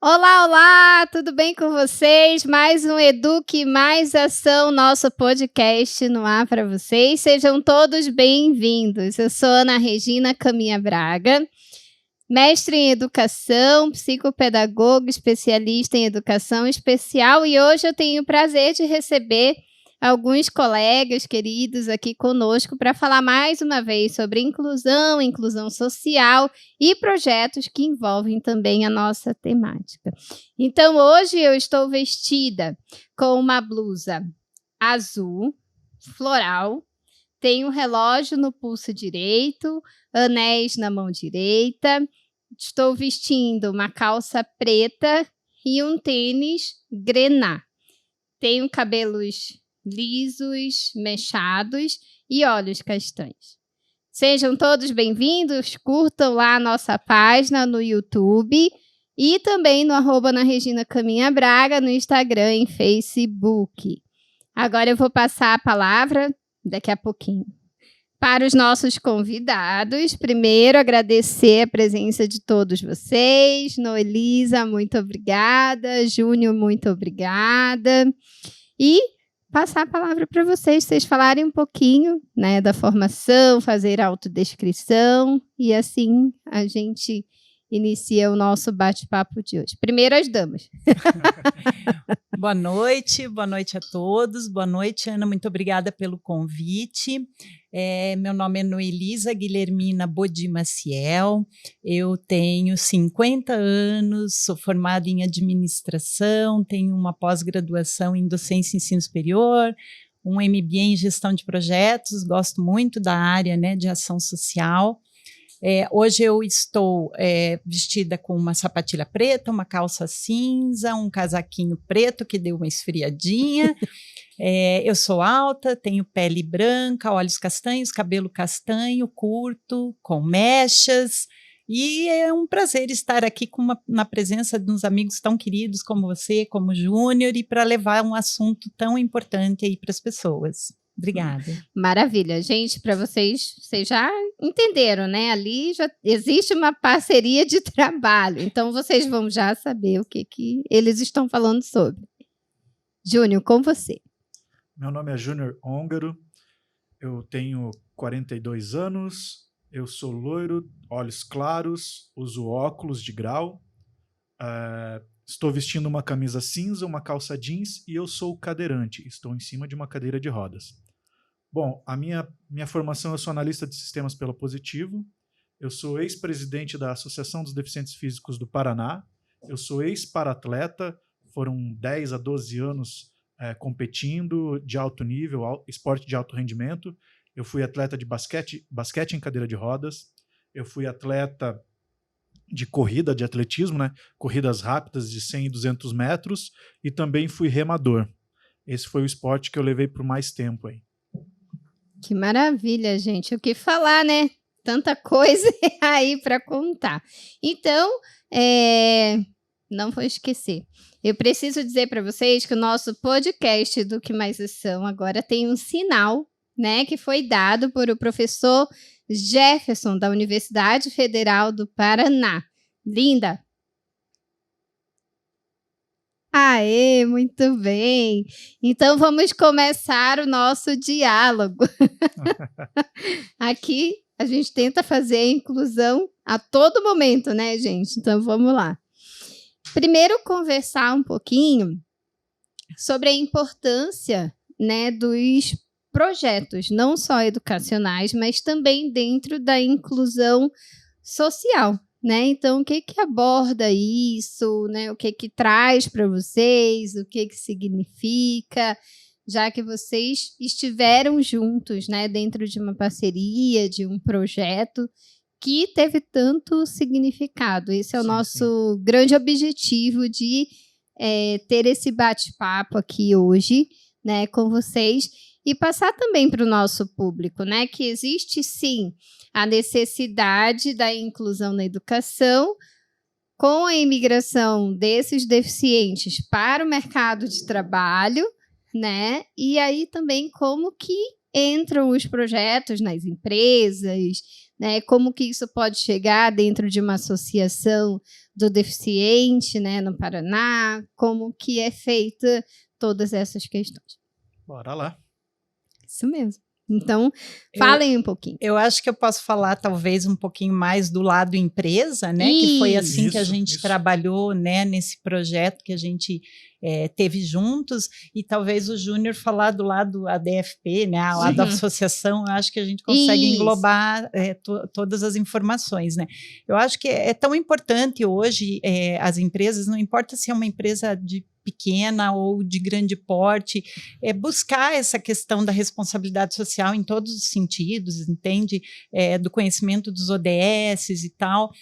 Olá, olá, tudo bem com vocês? Mais um Eduque Mais Ação, nosso podcast no ar para vocês. Sejam todos bem-vindos. Eu sou Ana Regina Caminha Braga, mestre em educação, psicopedagoga, especialista em educação especial, e hoje eu tenho o prazer de receber alguns colegas queridos aqui conosco para falar mais uma vez sobre inclusão social e projetos que envolvem também a nossa temática. Então, hoje eu estou vestida com uma blusa azul, floral, tenho um relógio no pulso direito, anéis na mão direita, estou vestindo uma calça preta e um tênis grená. Tenho cabelos lisos, mechados e olhos castanhos. Sejam todos bem-vindos, curtam lá a nossa página no YouTube e também no @Ana Regina Caminha Braga no Instagram e Facebook. Agora eu vou passar a palavra, daqui a pouquinho, para os nossos convidados. Primeiro, agradecer a presença de todos vocês. Noelisa, muito obrigada. Júnior, muito obrigada. E passar a palavra para vocês falarem um pouquinho, né, da formação, fazer a autodescrição, e assim a gente inicia o nosso bate-papo de hoje. Primeiro as damas. Boa noite a todos. Boa noite, Ana, muito obrigada pelo convite. Meu nome é Noelisa Guilhermina Bodi Maciel, eu tenho 50 anos, sou formada em administração, tenho uma pós-graduação em docência e ensino superior, um MBA em gestão de projetos, gosto muito da área, né, de ação social. Hoje eu estou vestida com uma sapatilha preta, uma calça cinza, um casaquinho preto que deu uma esfriadinha. Eu sou alta, tenho pele branca, olhos castanhos, cabelo castanho, curto, com mechas. E é um prazer estar aqui na presença de uns amigos tão queridos como você, como o Júnior, e para levar um assunto tão importante aí para as pessoas. Obrigada. Maravilha. Gente, para vocês já entenderam, né? Ali já existe uma parceria de trabalho. Então, vocês vão já saber o que eles estão falando sobre. Júnior, com você. Meu nome é Júnior Ongaro, eu tenho 42 anos, eu sou loiro, olhos claros, uso óculos de grau, estou vestindo uma camisa cinza, uma calça jeans e eu sou cadeirante, estou em cima de uma cadeira de rodas. Bom, a minha formação, eu sou analista de sistemas pela Positivo, eu sou ex-presidente da Associação dos Deficientes Físicos do Paraná, eu sou ex-paratleta, foram 10 a 12 anos competindo de alto nível, esporte de alto rendimento. Eu fui atleta de basquete em cadeira de rodas, eu fui atleta de corrida, de atletismo, né? Corridas rápidas de 100 e 200 metros, e também fui remador. Esse foi o esporte que eu levei por mais tempo aí. Que maravilha, gente. O que falar, né? Tanta coisa aí para contar. Então, não vou esquecer. Eu preciso dizer para vocês que o nosso podcast do Que Mais Ação agora tem um sinal, né, que foi dado por o professor Jefferson, da Universidade Federal do Paraná. Linda! Aê, muito bem. Então, vamos começar o nosso diálogo. Aqui, a gente tenta fazer a inclusão a todo momento, né, gente? Então, vamos lá. Primeiro, conversar um pouquinho sobre a importância, né, dos projetos, não só educacionais, mas também dentro da inclusão social, né? Então, o que aborda isso, né? O que traz para vocês, o que significa, já que vocês estiveram juntos, né, dentro de uma parceria, de um projeto que teve tanto significado. Esse é o nosso grande objetivo de ter esse bate-papo aqui hoje, né, com vocês, e passar também para o nosso público, né, que existe sim a necessidade da inclusão na educação, com a imigração desses deficientes para o mercado de trabalho, né, e aí também como que entram os projetos nas empresas, né? Como que isso pode chegar dentro de uma associação do deficiente, né, no Paraná? Como que é feita todas essas questões? Bora lá. Isso mesmo. Então, falem um pouquinho. Eu acho que eu posso falar talvez um pouquinho mais do lado empresa, né? Que foi assim que a gente trabalhou, né? Nesse projeto que a gente teve juntos, e talvez o Júnior falar do lado ADFP, né? Lá da associação, eu acho que a gente consegue englobar todas as informações, né? Eu acho que é tão importante hoje as empresas, não importa se é uma empresa de pequena ou de grande porte, buscar essa questão da responsabilidade social em todos os sentidos, entende? Do conhecimento dos ODSs e tal.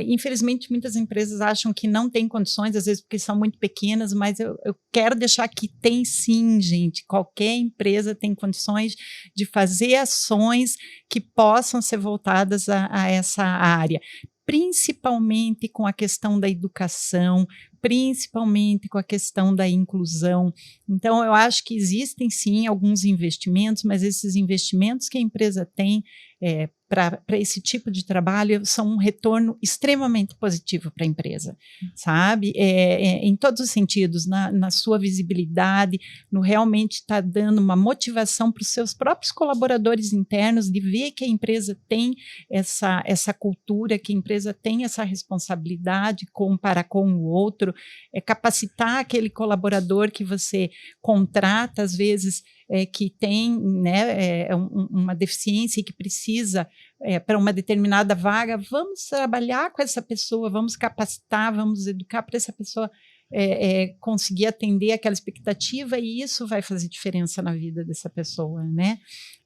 Infelizmente, muitas empresas acham que não tem condições, às vezes porque são muito pequenas, mas eu quero deixar que tem sim, gente. Qualquer empresa tem condições de fazer ações que possam ser voltadas a essa área, principalmente com a questão da educação, principalmente com a questão da inclusão. Então, eu acho que existem, sim, alguns investimentos, mas esses investimentos que a empresa tem para esse tipo de trabalho são um retorno extremamente positivo para a empresa, sabe? Em todos os sentidos, na sua visibilidade, no realmente estar dando uma motivação para os seus próprios colaboradores internos de ver que a empresa tem essa cultura, que a empresa tem essa responsabilidade para com o outro, capacitar aquele colaborador que você contrata, às vezes, que tem, né, uma deficiência e que precisa para uma determinada vaga, vamos trabalhar com essa pessoa, vamos capacitar, vamos educar para essa pessoa conseguir atender aquela expectativa, e isso vai fazer diferença na vida dessa pessoa, né?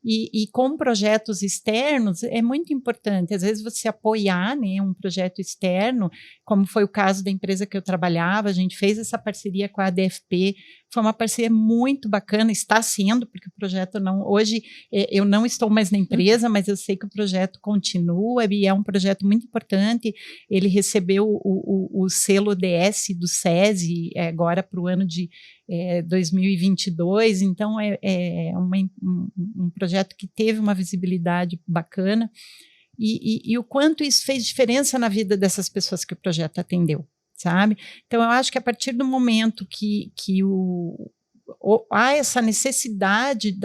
E com projetos externos é muito importante, às vezes você apoiar, né, um projeto externo, como foi o caso da empresa que eu trabalhava, a gente fez essa parceria com a ADFP, foi uma parceria muito bacana, está sendo, porque o projeto hoje eu não estou mais na empresa, mas eu sei que o projeto continua e é um projeto muito importante. Ele recebeu o selo ODS do SESI agora para o ano de 2022, então um projeto que teve uma visibilidade bacana, e o quanto isso fez diferença na vida dessas pessoas que o projeto atendeu, sabe? Então, eu acho que a partir do momento que há essa necessidade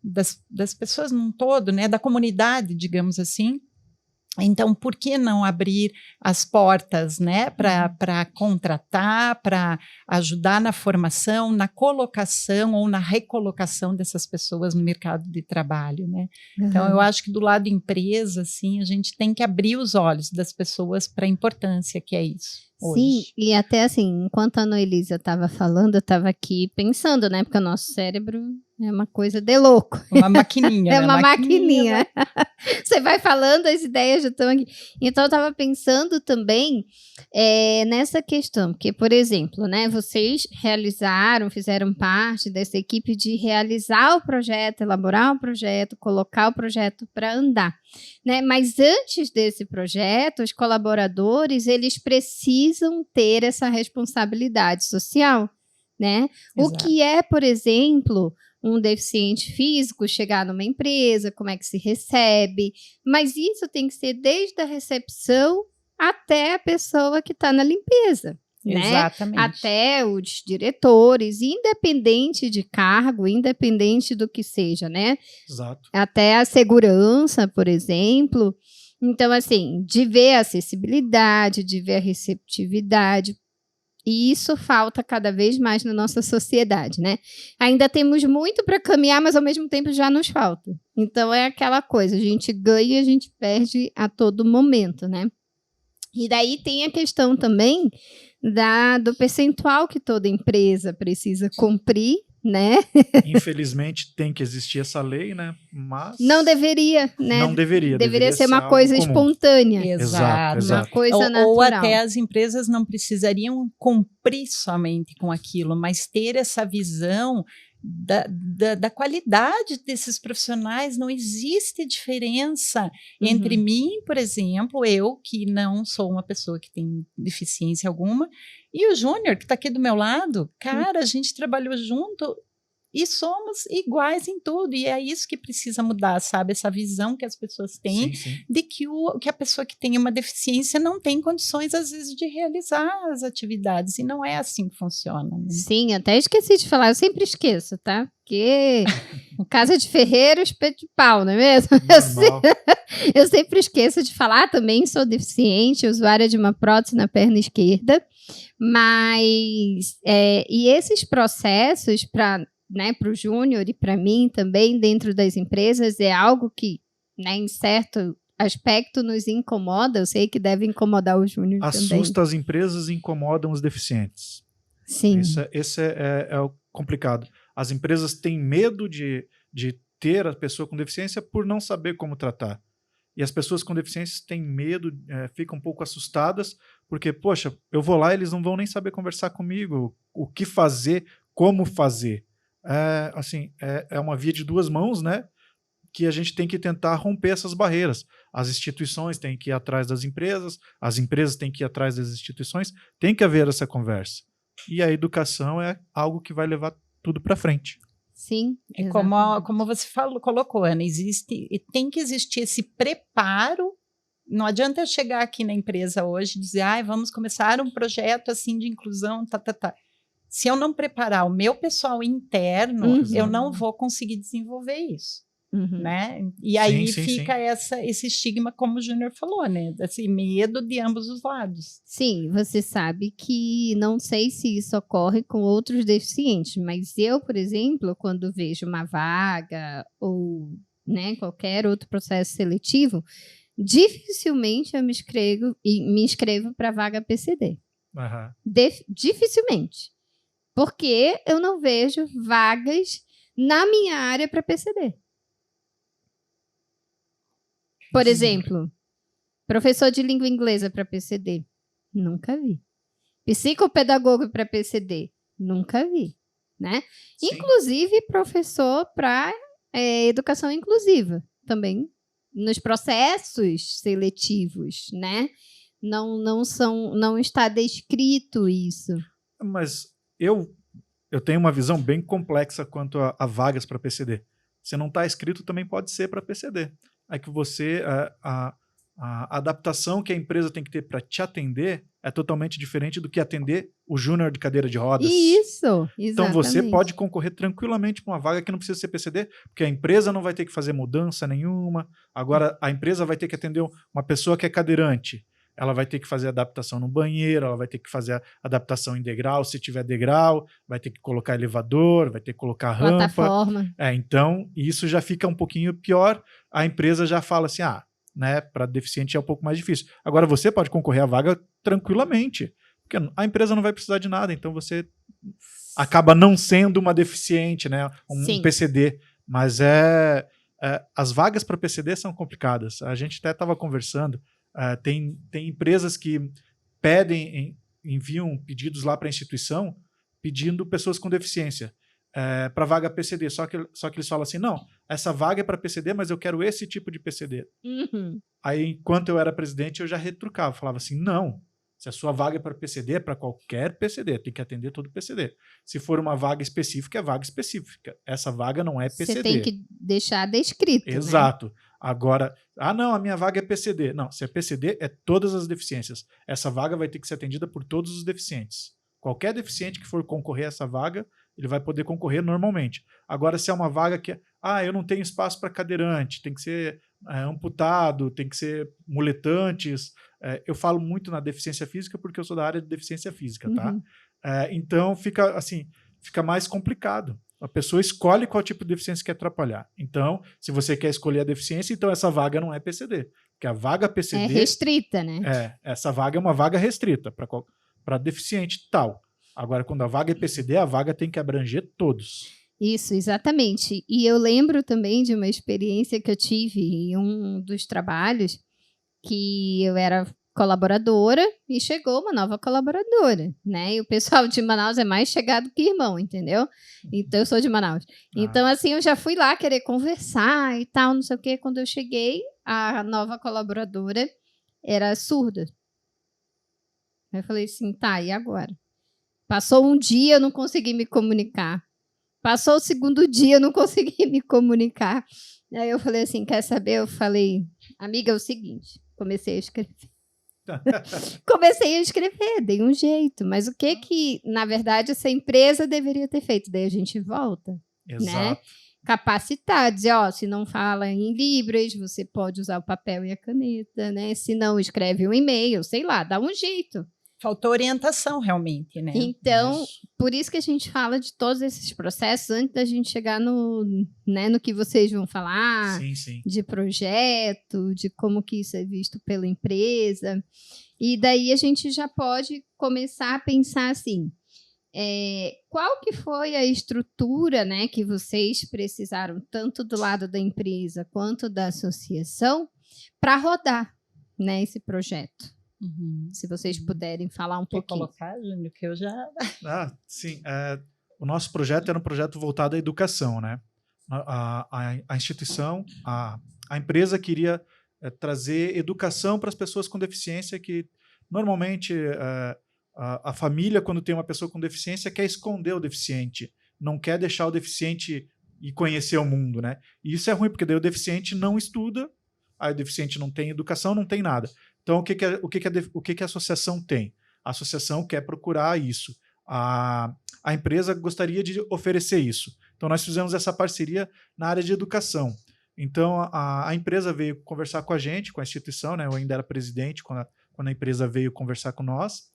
das pessoas num todo, né, da comunidade, digamos assim, então, por que não abrir as portas, né, para contratar, para ajudar na formação, na colocação ou na recolocação dessas pessoas no mercado de trabalho, né? Então, eu acho que do lado empresa, assim, a gente tem que abrir os olhos das pessoas para a importância que é isso hoje. Sim, e até assim, enquanto a Noelisa estava falando, eu estava aqui pensando, né, porque o nosso cérebro é uma coisa de louco. Uma maquininha, é uma maquininha. Você vai falando, as ideias já estão aqui. Então, eu estava pensando também nessa questão, porque, por exemplo, né, vocês fizeram parte dessa equipe de realizar o projeto, elaborar o projeto, colocar o projeto para andar, né? Mas antes desse projeto, os colaboradores, eles precisam ter essa responsabilidade social, né? Exato. O que é, por exemplo, um deficiente físico chegar numa empresa, como é que se recebe, mas isso tem que ser desde a recepção até a pessoa que está na limpeza, né? Exatamente. Até os diretores, independente de cargo, independente do que seja, né? Exato. Até a segurança, por exemplo. Então, assim, de ver a acessibilidade, de ver a receptividade. E isso falta cada vez mais na nossa sociedade, né? Ainda temos muito para caminhar, mas ao mesmo tempo já nos falta. Então é aquela coisa, a gente ganha e a gente perde a todo momento, né? E daí tem a questão também do percentual que toda empresa precisa cumprir, né? Infelizmente tem que existir essa lei, né? Mas não deveria, né? Não deveria. Deveria ser uma coisa espontânea. Exato. Uma coisa natural. Ou até as empresas não precisariam cumprir somente com aquilo, mas ter essa visão da qualidade desses profissionais. Não existe diferença entre mim, por exemplo, eu que não sou uma pessoa que tem deficiência alguma, e o Júnior que está aqui do meu lado. Cara, a gente trabalhou junto e somos iguais em tudo, e é isso que precisa mudar, sabe? Essa visão que as pessoas têm de que a pessoa que tem uma deficiência não tem condições, às vezes, de realizar as atividades, e não é assim que funciona. Né? Sim, até esqueci de falar, eu sempre esqueço, tá? Porque casa de ferreiro, espeto de pau, não é mesmo? Eu sempre esqueço de falar, também sou deficiente, usuária de uma prótese na perna esquerda, mas e esses processos para o Júnior e para mim também dentro das empresas é algo que, né, em certo aspecto nos incomoda. Eu sei que deve incomodar o Júnior também. Assusta as empresas e incomodam os deficientes. Sim. Esse é o complicado. As empresas têm medo de ter a pessoa com deficiência por não saber como tratar. E as pessoas com deficiência têm medo, ficam um pouco assustadas, porque, poxa, eu vou lá e eles não vão nem saber conversar comigo, o que fazer, como fazer. É uma via de duas mãos, né? Que a gente tem que tentar romper essas barreiras. As instituições têm que ir atrás das empresas, as empresas têm que ir atrás das instituições, tem que haver essa conversa. E a educação é algo que vai levar tudo para frente. Sim, como você colocou, Ana, tem que existir esse preparo. Não adianta eu chegar aqui na empresa hoje e dizer, vamos começar um projeto assim de inclusão, Se eu não preparar o meu pessoal interno, eu não vou conseguir desenvolver isso. Né? E aí fica esse estigma, como o Júnior falou, né? Esse medo de ambos os lados. Sim, você sabe que não sei se isso ocorre com outros deficientes, mas eu, por exemplo, quando vejo uma vaga ou, né, qualquer outro processo seletivo, dificilmente eu me inscrevo para vaga PCD. Dificilmente. Porque eu não vejo vagas na minha área para PCD. Por exemplo, professor de língua inglesa para PCD. Nunca vi. Psicopedagogo para PCD. Nunca vi. Né? Inclusive, professor para educação inclusiva. Também nos processos seletivos. Né? Não está descrito isso. Mas eu tenho uma visão bem complexa quanto a vagas para PCD. Se não está escrito, também pode ser para PCD. É que você, a adaptação que a empresa tem que ter para te atender é totalmente diferente do que atender o júnior de cadeira de rodas. Isso, exatamente. Então você pode concorrer tranquilamente para uma vaga que não precisa ser PCD, porque a empresa não vai ter que fazer mudança nenhuma. Agora, a empresa vai ter que atender uma pessoa que é cadeirante. Ela vai ter que fazer adaptação no banheiro, ela vai ter que fazer adaptação em degrau, se tiver degrau, vai ter que colocar elevador, vai ter que colocar rampa. Plataforma. Então, isso já fica um pouquinho pior. A empresa já fala assim, né, para deficiente é um pouco mais difícil. Agora, você pode concorrer à vaga tranquilamente, porque a empresa não vai precisar de nada, então você acaba não sendo uma deficiente, né, um PCD. Mas as vagas para PCD são complicadas. A gente até estava conversando. Tem empresas que enviam pedidos lá para a instituição pedindo pessoas com deficiência para vaga PCD, só que eles falam assim, não, essa vaga é para PCD, mas eu quero esse tipo de PCD. Aí, enquanto eu era presidente, eu já retrucava, falava assim, não, se a sua vaga é para PCD, é para qualquer PCD, tem que atender todo PCD. Se for uma vaga específica, é vaga específica. Essa vaga não é PCD. Você tem que deixar descrito. Exato. Né? Agora, não, a minha vaga é PCD. Não, se é PCD, é todas as deficiências. Essa vaga vai ter que ser atendida por todos os deficientes. Qualquer deficiente que for concorrer a essa vaga, ele vai poder concorrer normalmente. Agora, se é uma vaga que eu não tenho espaço para cadeirante, tem que ser amputado, tem que ser muletantes. Eu falo muito na deficiência física porque eu sou da área de deficiência física, tá? Então, fica mais complicado. A pessoa escolhe qual tipo de deficiência quer atrapalhar. Então, se você quer escolher a deficiência, então essa vaga não é PCD. Porque a vaga PCD... É restrita, né? Essa vaga é uma vaga restrita para deficiente tal. Agora, quando a vaga é PCD, a vaga tem que abranger todos. Isso, exatamente. E eu lembro também de uma experiência que eu tive em um dos trabalhos que eu era colaboradora e chegou uma nova colaboradora, né? E o pessoal de Manaus é mais chegado que irmão, entendeu? Então, eu sou de Manaus. Então, assim, eu já fui lá querer conversar e tal, não sei o quê. Quando eu cheguei, a nova colaboradora era surda. Eu falei assim, tá, e agora? Passou um dia, eu não consegui me comunicar. Passou o segundo dia, eu não consegui me comunicar. Aí eu falei assim, quer saber? Eu falei, amiga, é o seguinte, comecei a escrever. Dei um jeito, mas o que, na verdade, essa empresa deveria ter feito? Daí a gente volta, Exato. né? Capacitar, dizer, ó, se não fala em Libras, você pode usar o papel e a caneta, né? Se não, escreve um e-mail, sei lá, dá um jeito. Faltou orientação, realmente, né? Então, por isso que a gente fala de todos esses processos antes da gente chegar no que vocês vão falar, sim. de projeto, de como que isso é visto pela empresa. E daí a gente já pode começar a pensar assim, qual que foi a estrutura, né, que vocês precisaram, tanto do lado da empresa quanto da associação, para rodar, né, esse projeto? Se vocês puderem falar um pouquinho. Quer colocar, Júnior, que eu já... Sim. O nosso projeto era um projeto voltado à educação, né? A instituição, a empresa queria trazer educação para as pessoas com deficiência, que normalmente a família, quando tem uma pessoa com deficiência, quer esconder o deficiente, não quer deixar o deficiente ir conhecer o mundo, né? E isso é ruim, porque daí o deficiente não estuda, aí o deficiente não tem educação, não tem nada. Então, o que a associação tem? A associação quer procurar isso. A empresa gostaria de oferecer isso. Então, nós fizemos essa parceria na área de educação. Então, a empresa veio conversar com a gente, com a instituição, né? Eu ainda era presidente quando a empresa veio conversar com nós,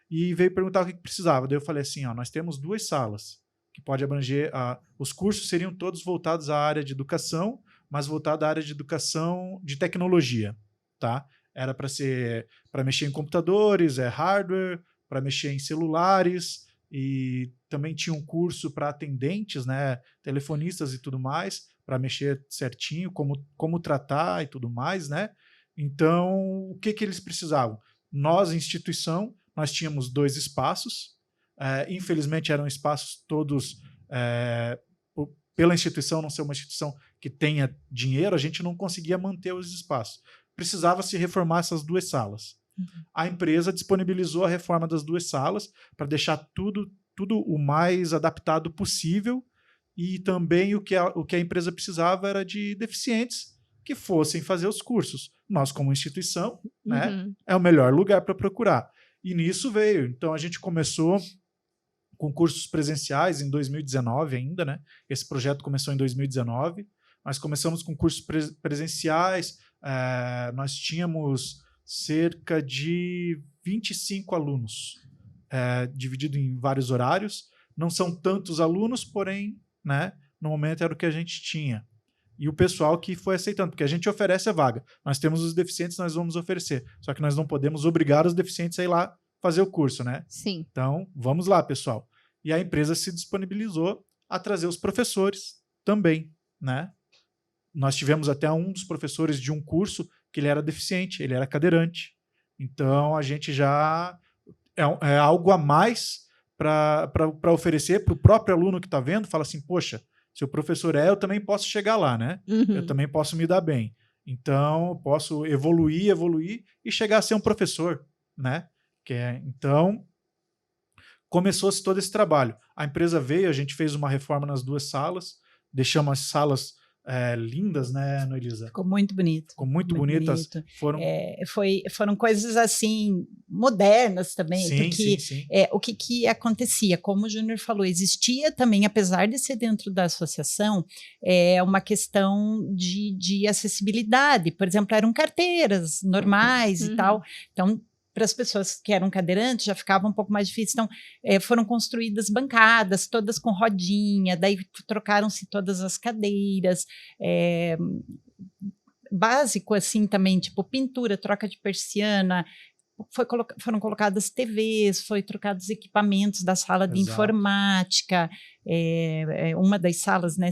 e veio perguntar o que precisava. Daí eu falei assim, nós temos 2 salas, que pode abranger... os cursos seriam todos voltados à área de educação, mas voltados à área de educação de tecnologia, tá? Era para mexer em computadores, hardware, para mexer em celulares, e também tinha um curso para atendentes, né, telefonistas e tudo mais, para mexer certinho, como tratar e tudo mais, né? Então, o que eles precisavam? Nós, instituição, nós tínhamos 2 espaços, infelizmente eram espaços todos, pela instituição não ser uma instituição que tenha dinheiro, a gente não conseguia manter os espaços. Precisava se reformar essas 2 salas. A empresa disponibilizou a reforma das 2 salas para deixar tudo o mais adaptado possível, e também o que a empresa precisava era de deficientes que fossem fazer os cursos. Nós, como instituição, né, é o melhor lugar para procurar. E nisso veio. Então, a gente começou com cursos presenciais em 2019 ainda, né? Esse projeto começou em 2019. Nós começamos com cursos presenciais, nós tínhamos cerca de 25 alunos, dividido em vários horários. Não são tantos alunos, porém, né, no momento era o que a gente tinha. E o pessoal que foi aceitando, porque a gente oferece a vaga. Nós temos os deficientes, nós vamos oferecer. Só que nós não podemos obrigar os deficientes a ir lá fazer o curso, né? Sim. Então, vamos lá, pessoal. E a empresa se disponibilizou a trazer os professores também, né? Nós tivemos até um dos professores de um curso que ele era deficiente, ele era cadeirante. Então, a gente já... É algo a mais para oferecer para o próprio aluno que está vendo, fala assim, poxa, se o professor eu também posso chegar lá, né? Eu também posso me dar bem. Então, eu posso evoluir e chegar a ser um professor, né? Então, começou-se todo esse trabalho. A empresa veio, a gente fez uma reforma nas 2 salas, deixamos as salas lindas, né, Noelisa? Ficou muito bonito. Ficou muito bonitas. Foram coisas assim, modernas também. Sim, porque, sim. O que acontecia? Como o Júnior falou, existia também, apesar de ser dentro da associação, uma questão de acessibilidade. Por exemplo, eram carteiras normais e tal. Então, para as pessoas que eram cadeirantes, já ficava um pouco mais difícil. Então, foram construídas bancadas, todas com rodinha, daí trocaram-se todas as cadeiras, básico assim também, tipo pintura, troca de persiana, foram colocadas TVs, foi trocados equipamentos da sala de informática, uma das salas, né,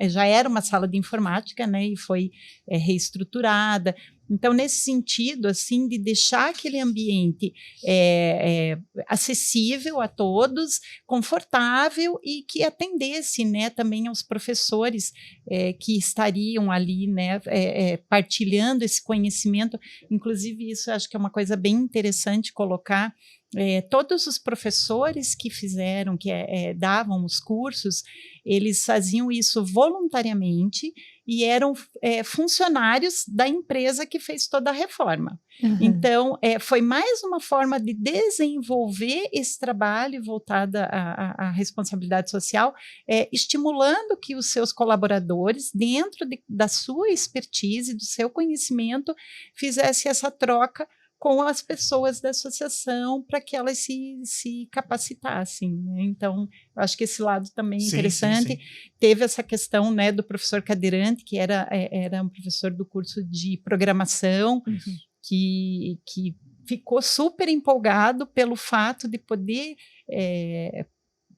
já era uma sala de informática, né, e foi reestruturada. Então, nesse sentido, assim, de deixar aquele ambiente acessível a todos, confortável e que atendesse, né, também aos professores que estariam ali, né, partilhando esse conhecimento. Inclusive, isso acho que é uma coisa bem interessante colocar, todos os professores que fizeram, que davam os cursos, eles faziam isso voluntariamente e eram funcionários da empresa que fez toda a reforma. Uhum. Então, foi mais uma forma de desenvolver esse trabalho voltado à responsabilidade social, estimulando que os seus colaboradores, dentro da sua expertise, do seu conhecimento, fizessem essa troca com as pessoas da associação para que elas se capacitassem, né? Então, eu acho que esse lado também é interessante. Sim. Teve essa questão, né, do professor cadeirante, que era um professor do curso de programação, que ficou super empolgado pelo fato de poder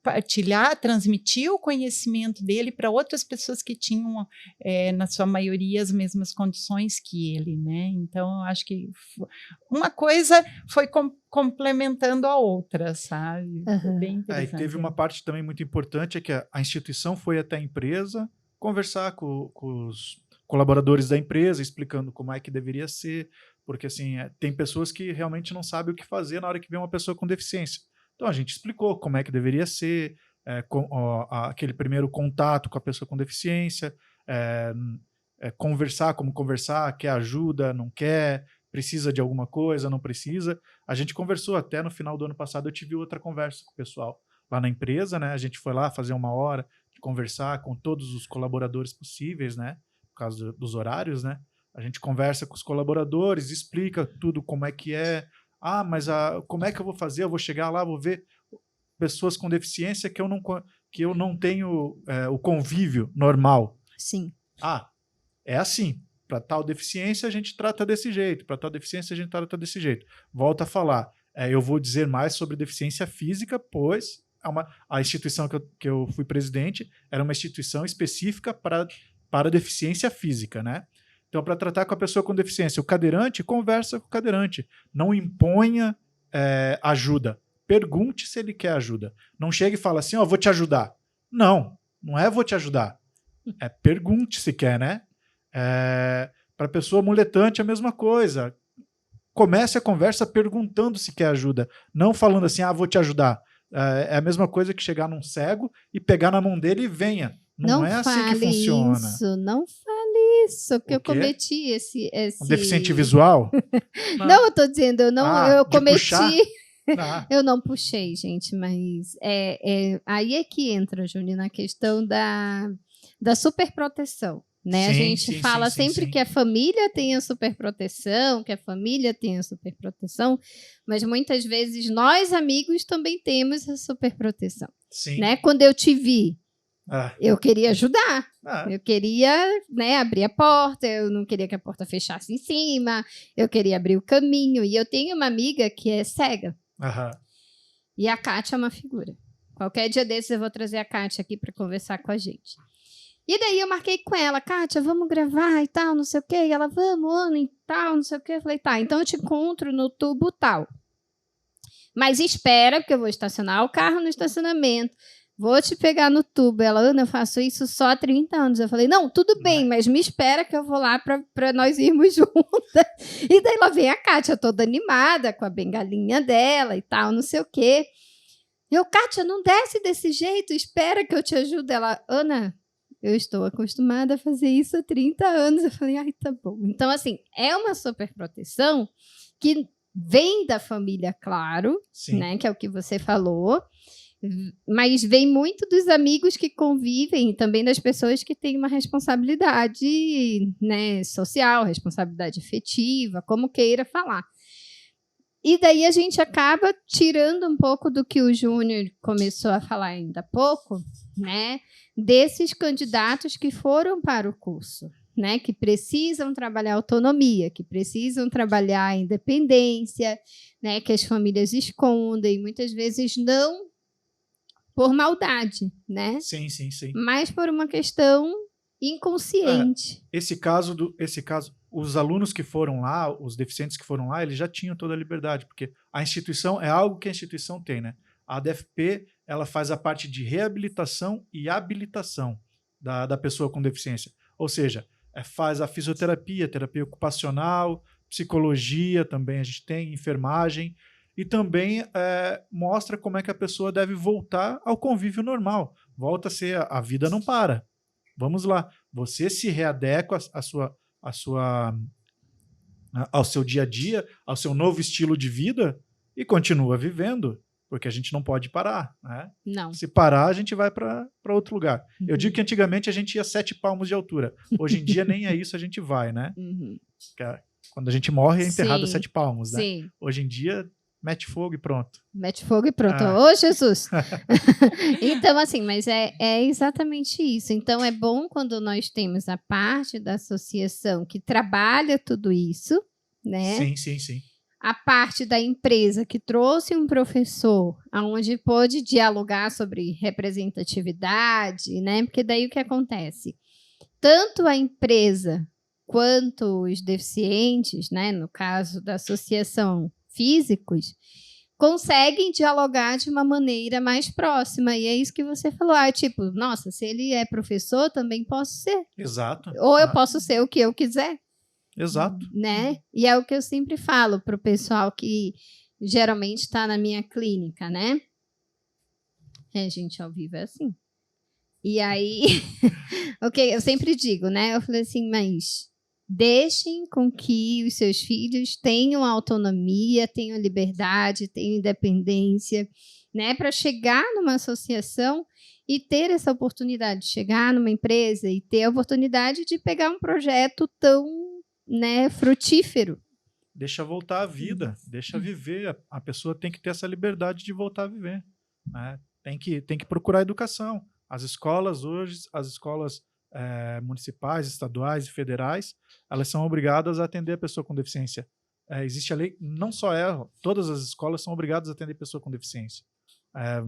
partilhar, transmitir o conhecimento dele para outras pessoas que tinham, na sua maioria, as mesmas condições que ele, né? Então, eu acho que uma coisa foi complementando a outra, sabe? Foi bem interessante. E teve uma parte também muito importante, é que a instituição foi até a empresa conversar com os colaboradores da empresa, explicando como é que deveria ser, porque assim, tem pessoas que realmente não sabem o que fazer na hora que vê uma pessoa com deficiência. Então, a gente explicou como é que deveria ser, aquele primeiro contato com a pessoa com deficiência, conversar, como conversar, quer ajuda, não quer, precisa de alguma coisa, não precisa. A gente conversou até no final do ano passado, eu tive outra conversa com o pessoal lá na empresa, né? A gente foi lá fazer 1 hora de conversar com todos os colaboradores possíveis, né? Por causa dos horários, né? A gente conversa com os colaboradores, explica tudo como é que é. Mas como é que eu vou fazer? Eu vou chegar lá, vou ver pessoas com deficiência que eu não tenho o convívio normal. Sim. É assim. Para tal deficiência, a gente trata desse jeito. Para tal deficiência, a gente trata desse jeito. Volto a falar. Eu vou dizer mais sobre deficiência física, pois a instituição que eu fui presidente era uma instituição específica para deficiência física, né? Então, para tratar com a pessoa com deficiência, o cadeirante, conversa com o cadeirante. Não imponha ajuda. Pergunte se ele quer ajuda. Não chegue e fale assim, vou te ajudar. Não é vou te ajudar. Pergunte se quer, né? Para a pessoa muletante, a mesma coisa. Comece a conversa perguntando se quer ajuda. Não falando assim, vou te ajudar. É a mesma coisa que chegar num cego e pegar na mão dele e venha. Não é assim que funciona. Não fale isso, que eu cometi esse... Um deficiente visual? Não, eu tô dizendo, eu cometi... Eu não puxei, gente, mas aí é que entra, Júnior, na questão da superproteção, né? A gente fala sempre que a família tem a superproteção, mas muitas vezes nós, amigos, também temos a superproteção. Né? Quando eu te vi, eu queria ajudar, eu queria, né, abrir a porta, eu não queria que a porta fechasse em cima, eu queria abrir o caminho. E eu tenho uma amiga que é cega. E a Kátia é uma figura. Qualquer dia desses eu vou trazer a Kátia aqui para conversar com a gente. E daí eu marquei com ela, Kátia, vamos gravar e tal, não sei o quê. E ela, vamos, Ana, e tal, não sei o quê. Eu falei, tá, então eu te encontro no tubo tal. Mas espera, porque eu vou estacionar o carro no estacionamento. Vou te pegar no tubo. Ela, Ana, eu faço isso só há 30 anos. Eu falei, não, tudo bem, mas me espera que eu vou lá para nós irmos juntas. E daí lá vem a Kátia toda animada, com a bengalinha dela e tal, não sei o quê. Eu, Kátia, não desce desse jeito, espera que eu te ajude. Ela, Ana, eu estou acostumada a fazer isso há 30 anos. Eu falei, tá bom. Então, assim, é uma superproteção que vem da família, claro, né, que é o que você falou, mas vem muito dos amigos que convivem e também das pessoas que têm uma responsabilidade, né, social, responsabilidade afetiva, como queira falar. E daí a gente acaba tirando um pouco do que o Júnior começou a falar ainda há pouco, né, desses candidatos que foram para o curso, né, que precisam trabalhar autonomia, que precisam trabalhar a independência, né, que as famílias escondem, muitas vezes não por maldade, né? Sim. Mas por uma questão inconsciente. Esse caso, os alunos que foram lá, os deficientes que foram lá, eles já tinham toda a liberdade, porque a instituição é algo que a instituição tem, né? A ADFP, ela faz a parte de reabilitação e habilitação da pessoa com deficiência. Ou seja, faz a fisioterapia, terapia ocupacional, psicologia também a gente tem, enfermagem. e também mostra como é que a pessoa deve voltar ao convívio normal. Volta a ser, a vida não para. Vamos lá, você se readequa ao seu dia a dia, ao seu novo estilo de vida e continua vivendo, porque a gente não pode parar, né? Não. Se parar, a gente vai para outro lugar. Uhum. Eu digo que antigamente a gente ia 7 palmos de altura. Hoje em dia nem é isso a gente vai, né? Uhum. Quando a gente morre é enterrado a Sim. 7 palmos, né? Sim. Hoje em dia, mete fogo e pronto. Mete fogo e pronto. Ô, Jesus! Então, assim, mas é exatamente isso. Então, é bom quando nós temos a parte da associação que trabalha tudo isso, né? Sim, sim, sim. A parte da empresa que trouxe um professor onde pôde dialogar sobre representatividade, né? Porque daí o que acontece? Tanto a empresa quanto os deficientes, né? No caso da associação físicos, conseguem dialogar de uma maneira mais próxima. E é isso que você falou. Tipo, nossa, se ele é professor, também posso ser. Exato. Ou eu posso ser o que eu quiser. Exato. Né? E é o que eu sempre falo para o pessoal que geralmente está na minha clínica, né? Gente, ao vivo é assim. E aí, ok, eu sempre digo, né? Eu falei assim, mas deixem com que os seus filhos tenham autonomia, tenham liberdade, tenham independência, né? Para chegar numa associação e ter essa oportunidade de chegar numa empresa e ter a oportunidade de pegar um projeto tão, né, frutífero. Deixa voltar a vida, deixa viver. A pessoa tem que ter essa liberdade de voltar a viver, né? Tem que procurar educação. As escolas hoje, as escolas municipais, estaduais e federais, elas são obrigadas a atender a pessoa com deficiência. Existe a lei, não só todas as escolas são obrigadas a atender a pessoa com deficiência.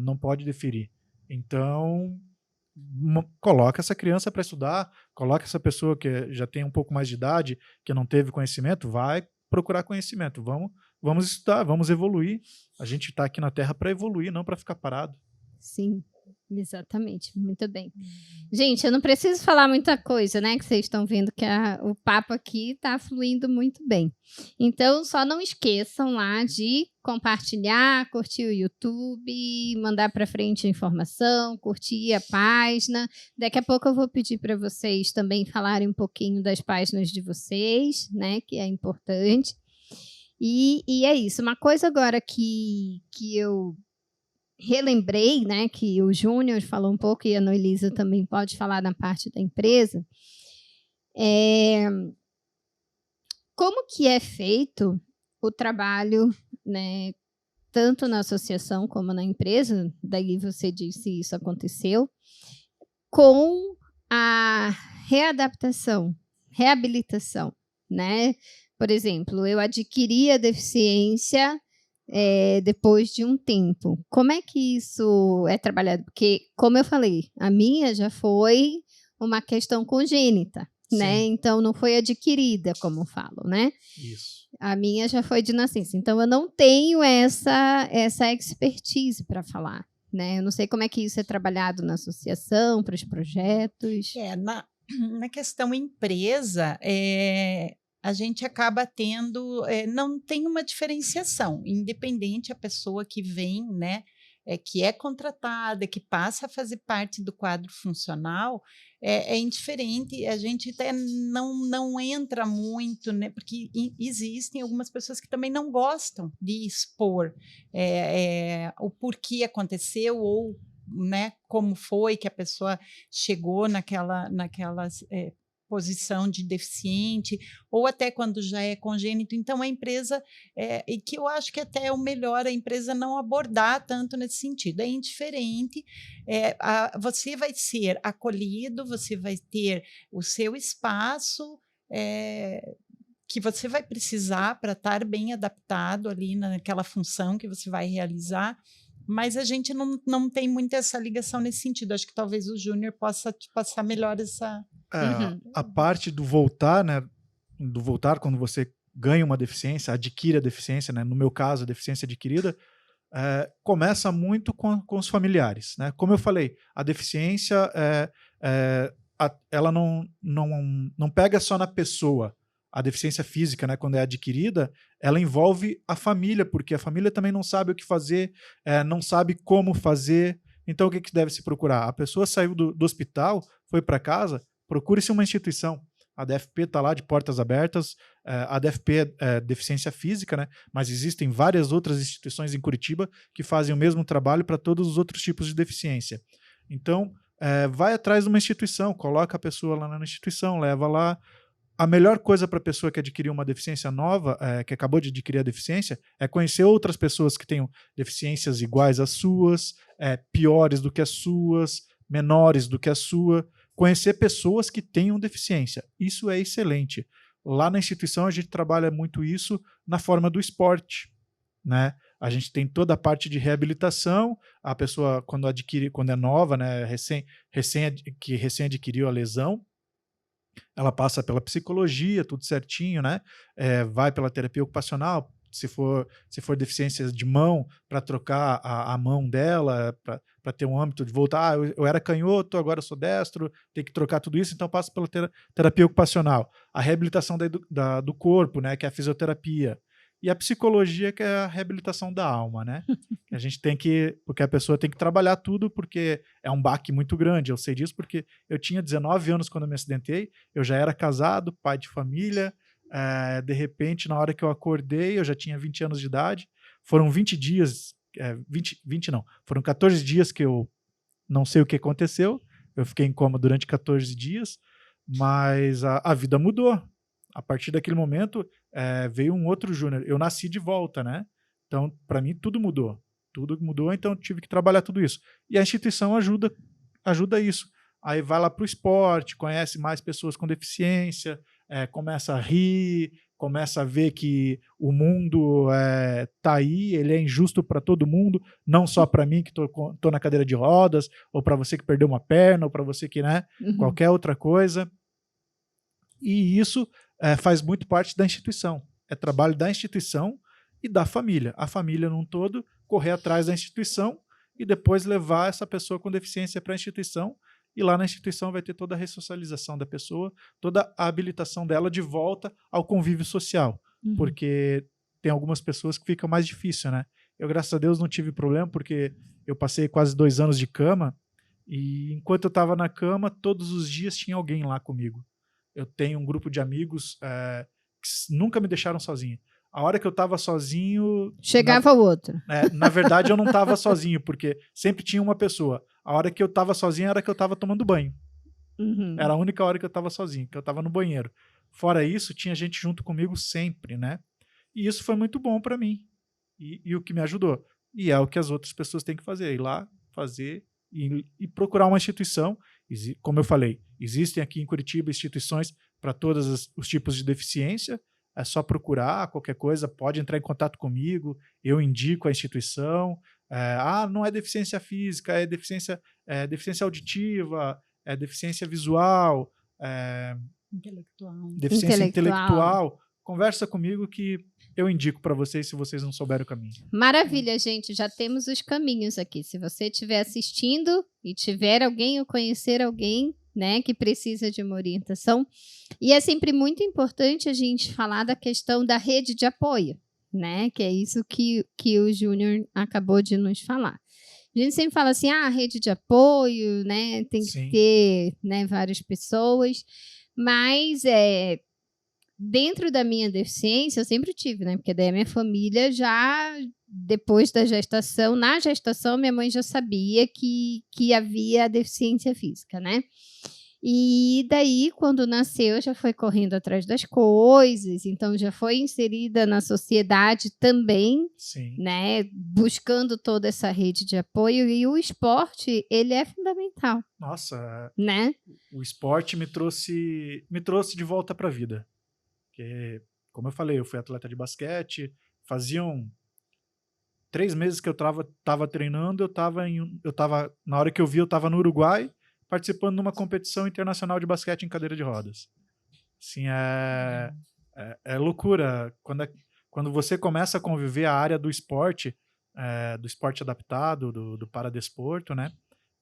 Não pode deferir. Então, coloca essa criança para estudar, coloca essa pessoa que já tem um pouco mais de idade, que não teve conhecimento, vai procurar conhecimento. Vamos estudar, vamos evoluir. A gente está aqui na Terra para evoluir, não para ficar parado. Sim, exatamente. Muito bem. Gente, eu não preciso falar muita coisa, né? Que vocês estão vendo que o papo aqui está fluindo muito bem. Então, só não esqueçam lá de compartilhar, curtir o YouTube, mandar para frente a informação, curtir a página. Daqui a pouco eu vou pedir para vocês também falarem um pouquinho das páginas de vocês, né? Que é importante. E é isso. Uma coisa agora que eu relembrei, né, que o Júnior falou um pouco e a Noelisa também pode falar na parte da empresa, como que é feito o trabalho, né, tanto na associação como na empresa, daí você disse isso aconteceu, com a reabilitação, né? Por exemplo, eu adquiri a deficiência depois de um tempo. Como é que isso é trabalhado? Porque, como eu falei, a minha já foi uma questão congênita, né? Então, não foi adquirida, como falo, né? Isso. A minha já foi de nascença. Então, eu não tenho essa expertise para falar, né? Eu não sei como é que isso é trabalhado na associação, para os projetos. Na questão empresa, a gente acaba tendo, não tem uma diferenciação, independente a pessoa que vem, né, que é contratada, que passa a fazer parte do quadro funcional, é indiferente, a gente até não entra muito, né, porque existem algumas pessoas que também não gostam de expor o porquê aconteceu ou, né, como foi que a pessoa chegou naquela posição de deficiente, ou até quando já é congênito. Então, a empresa, e que eu acho que até é o melhor, a empresa não abordar tanto nesse sentido, é indiferente, você vai ser acolhido, você vai ter o seu espaço, que você vai precisar para estar bem adaptado ali naquela função que você vai realizar, mas a gente não tem muito essa ligação nesse sentido. Acho que talvez o Júnior possa te passar melhor essa... A parte do voltar, né? Do voltar quando você ganha uma deficiência, adquire a deficiência, né? No meu caso, a deficiência adquirida, começa muito com os familiares, né? Como eu falei, a deficiência ela não pega só na pessoa. a deficiência física, né, quando é adquirida, ela envolve a família, porque a família também não sabe o que fazer, não sabe como fazer. Então, o que deve se procurar? A pessoa saiu do hospital, foi para casa, procure-se uma instituição. A DFP está lá de portas abertas, a DFP é deficiência física, né? Mas existem várias outras instituições em Curitiba que fazem o mesmo trabalho para todos os outros tipos de deficiência. Então, vai atrás de uma instituição, coloca a pessoa lá na instituição, leva lá. A melhor coisa para a pessoa que adquiriu uma deficiência nova, que acabou de adquirir a deficiência, é conhecer outras pessoas que tenham deficiências iguais às suas, piores do que as suas, menores do que a sua. Conhecer pessoas que tenham deficiência. Isso é excelente. Lá na instituição a gente trabalha muito isso na forma do esporte, né? A gente tem toda a parte de reabilitação. A pessoa, quando é nova, né, que recém adquiriu a lesão, ela passa pela psicologia, tudo certinho, né? Vai pela terapia ocupacional, se for deficiência de mão, para trocar a mão dela, para ter um âmbito de voltar. Eu era canhoto, agora eu sou destro, tem que trocar tudo isso, então passa pela terapia ocupacional. A reabilitação do corpo, né, que é a fisioterapia. E a psicologia, que é a reabilitação da alma, né? A gente porque a pessoa tem que trabalhar tudo, porque é um baque muito grande. Eu sei disso porque eu tinha 19 anos quando eu me acidentei, eu já era casado, pai de família, de repente, na hora que eu acordei, eu já tinha 20 anos de idade, foram 20 dias, 20 não, foram 14 dias que eu não sei o que aconteceu, eu fiquei em coma durante 14 dias, mas a vida mudou. A partir daquele momento, veio um outro Júnior. Eu nasci de volta, né? Então, para mim, tudo mudou. Tudo mudou, então tive que trabalhar tudo isso. E a instituição ajuda isso. Aí vai lá para o esporte, conhece mais pessoas com deficiência, começa a rir, começa a ver que o mundo tá aí, ele é injusto para todo mundo, não só para mim que tô na cadeira de rodas, ou para você que perdeu uma perna, ou para você que, né, qualquer outra coisa. E isso faz muito parte da instituição. É trabalho da instituição e da família. A família num todo correr atrás da instituição e depois levar essa pessoa com deficiência para a instituição. E lá na instituição vai ter toda a ressocialização da pessoa, toda a habilitação dela de volta ao convívio social. Porque tem algumas pessoas que fica mais difícil, né? Eu, graças a Deus, não tive problema, porque eu passei quase 2 anos de cama e enquanto eu estava na cama, todos os dias tinha alguém lá comigo. Eu tenho um grupo de amigos que nunca me deixaram sozinho. A hora que eu estava sozinho... Chegava o outro. Na verdade, eu não estava sozinho, porque sempre tinha uma pessoa. A hora que eu estava sozinho era que eu estava tomando banho. Era a única hora que eu estava sozinho, que eu estava no banheiro. Fora isso, tinha gente junto comigo sempre, né? E isso foi muito bom para mim. E o que me ajudou. E é o que as outras pessoas têm que fazer. Ir lá, fazer e procurar uma instituição. Como eu falei, existem aqui em Curitiba instituições para todos os tipos de deficiência. É só procurar, qualquer coisa, pode entrar em contato comigo, eu indico a instituição. Não é deficiência física, é deficiência auditiva, é deficiência visual, deficiência intelectual. Conversa comigo que eu indico para vocês se vocês não souberem o caminho. Maravilha, gente. Já temos os caminhos aqui. Se você estiver assistindo e tiver alguém ou conhecer alguém, né, que precisa de uma orientação. E é sempre muito importante a gente falar da questão da rede de apoio, né? Que é isso que o Júnior acabou de nos falar. A gente sempre fala assim, a rede de apoio, né? Tem que ter, né, várias pessoas. Mas dentro da minha deficiência, eu sempre tive, né? Porque daí a minha família já, depois da gestação, na gestação, minha mãe já sabia que havia deficiência física, né? E daí, quando nasceu, já foi correndo atrás das coisas, então já foi inserida na sociedade também, né? Buscando toda essa rede de apoio. E o esporte, ele é fundamental. Nossa, né? O esporte me trouxe de volta para a vida. Porque, como eu falei, eu fui atleta de basquete, faziam 3 meses que eu tava treinando, na hora que eu vi, eu estava no Uruguai, participando de uma competição internacional de basquete em cadeira de rodas. Assim, é loucura. Quando você começa a conviver a área do esporte adaptado, do paradesporto, né?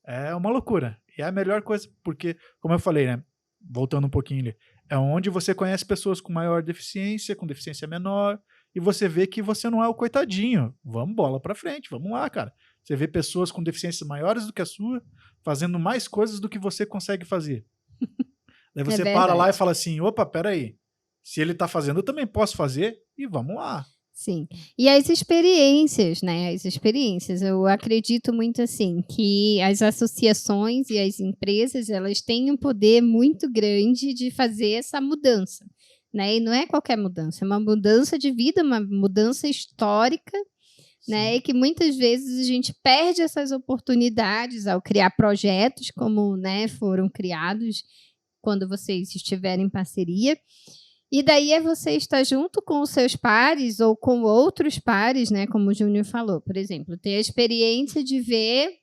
É uma loucura. E é a melhor coisa, porque, como eu falei, né? Voltando um pouquinho ali, É onde você conhece pessoas com maior deficiência, com deficiência menor, e você vê que você não é o coitadinho. Vamos bola pra frente, vamos lá, cara. Você vê pessoas com deficiências maiores do que a sua, fazendo mais coisas do que você consegue fazer. Daí você para lá e fala assim, opa, peraí, se ele tá fazendo, eu também posso fazer, e vamos lá. Sim. E as experiências, né? As experiências. Eu acredito muito assim que as associações e as empresas, elas têm um poder muito grande de fazer essa mudança, né? E não é qualquer mudança, é uma mudança de vida, uma mudança histórica, né? E que muitas vezes a gente perde essas oportunidades ao criar projetos como, né, foram criados quando vocês estiverem em parceria. E daí é você estar junto com os seus pares ou com outros pares, né? Como o Júnior falou, por exemplo, ter a experiência de ver...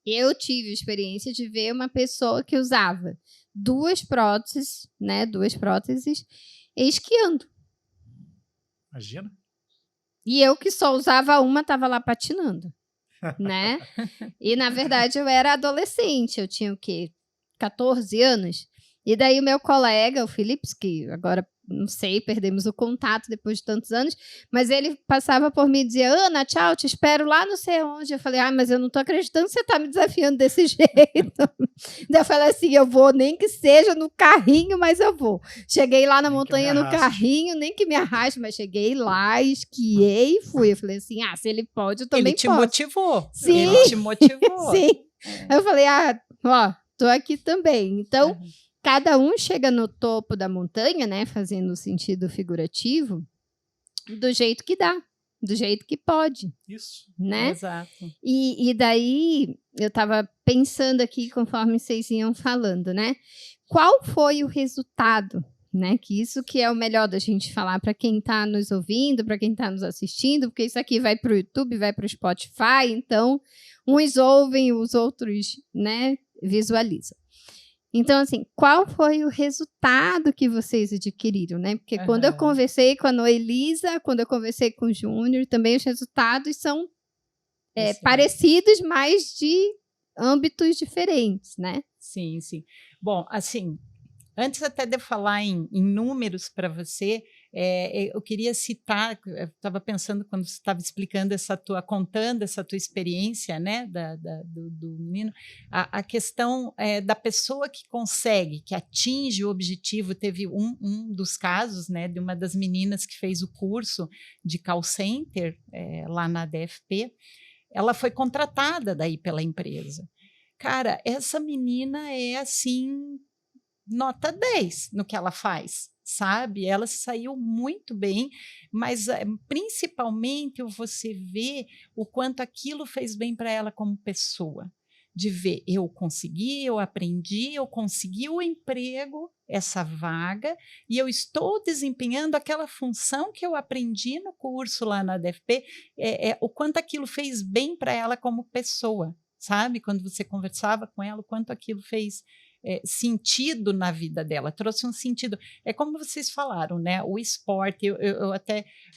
Eu tive a experiência de ver uma pessoa que usava duas próteses, né? Duas próteses, esquiando. Imagina. E eu que só usava uma, estava lá patinando, né? E, na verdade, eu era adolescente. Eu tinha o quê? 14 anos. E daí o meu colega, o Philips, que agora, não sei, perdemos o contato depois de tantos anos, mas ele passava por mim e dizia, Ana, tchau, te espero lá não sei onde. Eu falei, mas eu não tô acreditando que você tá me desafiando desse jeito. Daí eu falei assim, eu vou, nem que seja no carrinho, mas eu vou. Cheguei lá na montanha no carrinho, nem que me arraste, mas cheguei lá, esquiei e fui. Eu falei assim, se ele pode, eu também posso. Ele te motivou. Sim. Ele te motivou. Sim. Aí eu falei, tô aqui também. Então... Cada um chega no topo da montanha, né, fazendo o sentido figurativo, do jeito que dá, do jeito que pode. Isso. Né? Exato. E daí, eu estava pensando aqui, conforme vocês iam falando, né? Qual foi o resultado, né? Que isso que é o melhor da gente falar para quem está nos ouvindo, para quem está nos assistindo, porque isso aqui vai para o YouTube, vai para o Spotify, então uns ouvem, os outros, né, visualizam. Então, assim, qual foi o resultado que vocês adquiriram, né? Porque quando eu conversei com a Noelisa, quando eu conversei com o Júnior, também os resultados são parecidos, mas de âmbitos diferentes, né? Sim, sim. Bom, assim, antes até de falar em números para você, eu queria citar, eu estava pensando quando você estava explicando contando essa tua experiência, né, do menino, a questão da pessoa que consegue, que atinge o objetivo. Teve um dos casos, né, de uma das meninas que fez o curso de call center lá na DFP, ela foi contratada daí pela empresa. Cara, essa menina é assim... nota 10 no que ela faz, sabe? Ela saiu muito bem, mas principalmente você vê o quanto aquilo fez bem para ela como pessoa. De ver, eu consegui, eu aprendi, eu consegui o emprego, essa vaga, e eu estou desempenhando aquela função que eu aprendi no curso lá na DFP, o quanto aquilo fez bem para ela como pessoa, sabe? Quando você conversava com ela, o quanto aquilo fez sentido na vida dela, trouxe um sentido. É como vocês falaram, né? O esporte,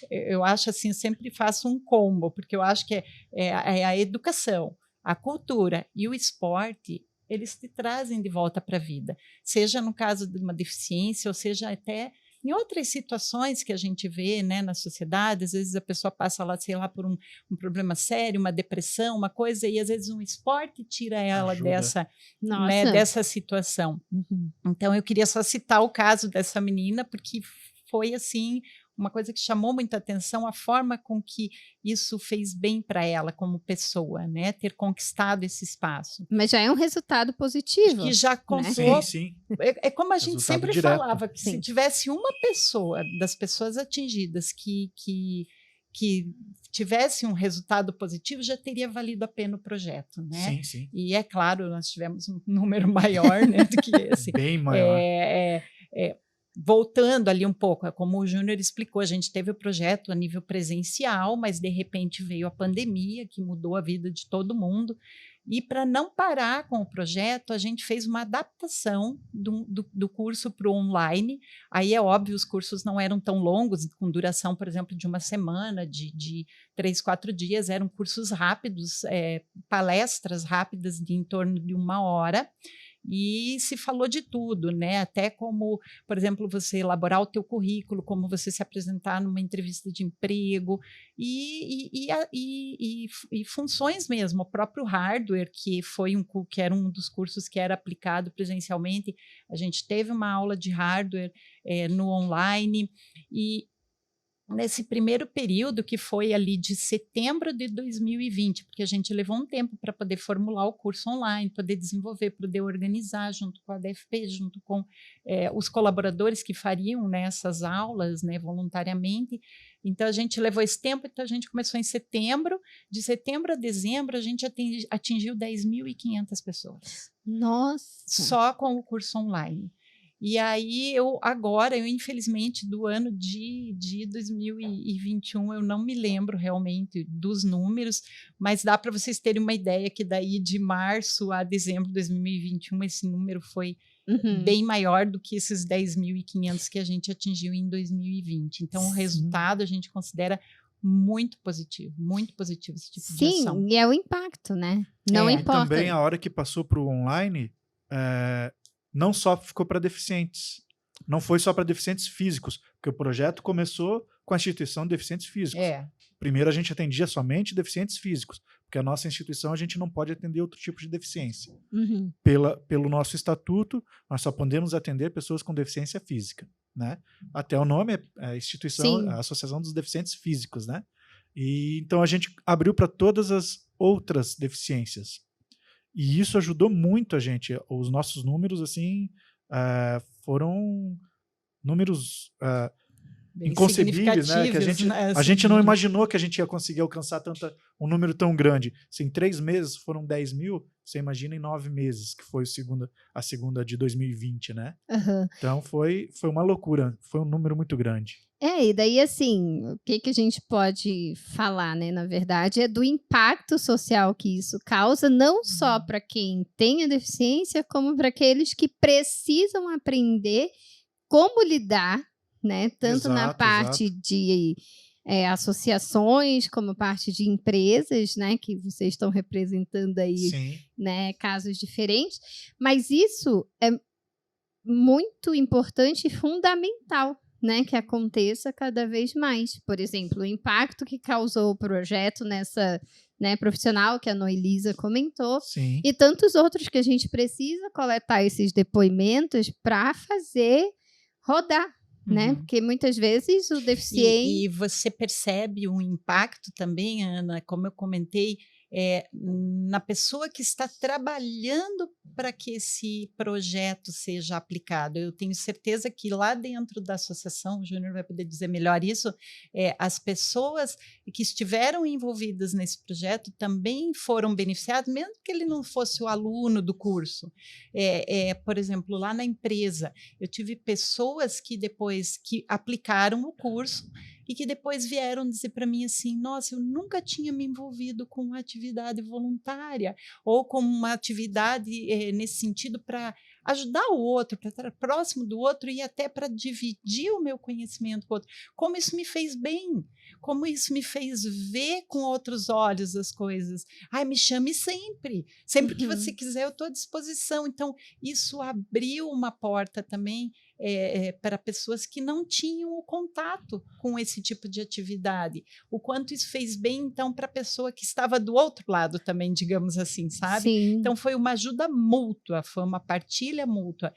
eu acho assim, sempre faço um combo, porque eu acho que é a educação, a cultura e o esporte, eles te trazem de volta para a vida, seja no caso de uma deficiência, ou seja até em outras situações que a gente vê, né, na sociedade. Às vezes a pessoa passa lá, sei lá, por um problema sério, uma depressão, uma coisa, e às vezes um esporte tira ela dessa situação. Uhum. Então eu queria só citar o caso dessa menina, porque foi assim uma coisa que chamou muita atenção, a forma com que isso fez bem para ela como pessoa, né? Ter conquistado esse espaço. Mas já é um resultado positivo. Que já contou. Né? Sim. É como a gente resultado sempre direto. falava, que se tivesse uma pessoa das pessoas atingidas que tivesse um resultado positivo, já teria valido a pena o projeto, né? Sim, sim. E é claro, nós tivemos um número maior, né, do que esse. Bem maior. Voltando ali um pouco, como o Júnior explicou, a gente teve o projeto a nível presencial, mas de repente veio a pandemia, que mudou a vida de todo mundo. E para não parar com o projeto, a gente fez uma adaptação do curso para o online. Aí é óbvio, os cursos não eram tão longos, com duração, por exemplo, de uma semana, de 3, 4 dias, eram cursos rápidos, palestras rápidas de em torno de 1 hora. E se falou de tudo, né? Até como, por exemplo, você elaborar o teu currículo, como você se apresentar numa entrevista de emprego e funções mesmo. O próprio hardware, que era um dos cursos que era aplicado presencialmente, a gente teve uma aula de hardware no online e nesse primeiro período, que foi ali de setembro de 2020, porque a gente levou um tempo para poder formular o curso online, poder desenvolver, poder organizar junto com a DFP, junto com os colaboradores que fariam, né, essas aulas, né, voluntariamente. Então, a gente levou esse tempo, então a gente começou em setembro. De setembro a dezembro, a gente atingiu 10.500 pessoas. Nossa! Só com o curso online. E aí, eu infelizmente, do ano de 2021, eu não me lembro realmente dos números, mas dá para vocês terem uma ideia que daí de março a dezembro de 2021, esse número foi bem maior do que esses 10.500 que a gente atingiu em 2020. Então, o resultado a gente considera muito positivo esse tipo de ação. Sim, e é o impacto, né? Não importa. E também a hora que passou para o online, não só ficou para deficientes, não foi só para deficientes físicos, porque o projeto começou com a instituição de deficientes físicos. Primeiro a gente atendia somente deficientes físicos, porque a nossa instituição a gente não pode atender outro tipo de deficiência. Pelo nosso estatuto, nós só podemos atender pessoas com deficiência física, né? Até o nome é instituição, a Associação dos Deficientes Físicos, né? E então a gente abriu para todas as outras deficiências. E isso ajudou muito a gente. Os nossos números, assim, foram números inconcebíveis, né? Que a gente não imaginou que a gente ia conseguir alcançar um número tão grande. Se em 3 meses foram 10 mil, você imagina em 9 meses, que foi a segunda de 2020, né? Então foi uma loucura, foi um número muito grande. E daí, assim, o que a gente pode falar, né, na verdade, é do impacto social que isso causa, não só para quem tem a deficiência, como para aqueles que precisam aprender como lidar, né, tanto na parte de associações, como parte de empresas, né, que vocês estão representando aí, né, casos diferentes, mas isso é muito importante e fundamental, né, que aconteça cada vez mais. Por exemplo, o impacto que causou o projeto nessa, né, profissional que a Noelisa comentou, e tantos outros que a gente precisa coletar esses depoimentos para fazer rodar, né? Porque muitas vezes o deficiente... E você percebe um impacto também, Ana, como eu comentei, na pessoa que está trabalhando para que esse projeto seja aplicado. Eu tenho certeza que lá dentro da associação, o Júnior vai poder dizer melhor isso, as pessoas que estiveram envolvidas nesse projeto também foram beneficiadas, mesmo que ele não fosse o aluno do curso. Por exemplo, lá na empresa, eu tive pessoas que depois que aplicaram o curso e que depois vieram dizer para mim assim, nossa, eu nunca tinha me envolvido com uma atividade voluntária ou com uma atividade nesse sentido para ajudar o outro, para estar próximo do outro e até para dividir o meu conhecimento com o outro. Como isso me fez bem, como isso me fez ver com outros olhos as coisas. Me chame sempre que você quiser, eu estou à disposição. Então, isso abriu uma porta também para pessoas que não tinham o contato com esse tipo de atividade. O quanto isso fez bem, então, para a pessoa que estava do outro lado também, digamos assim, sabe? Então, foi uma ajuda mútua, foi uma partilha mútua.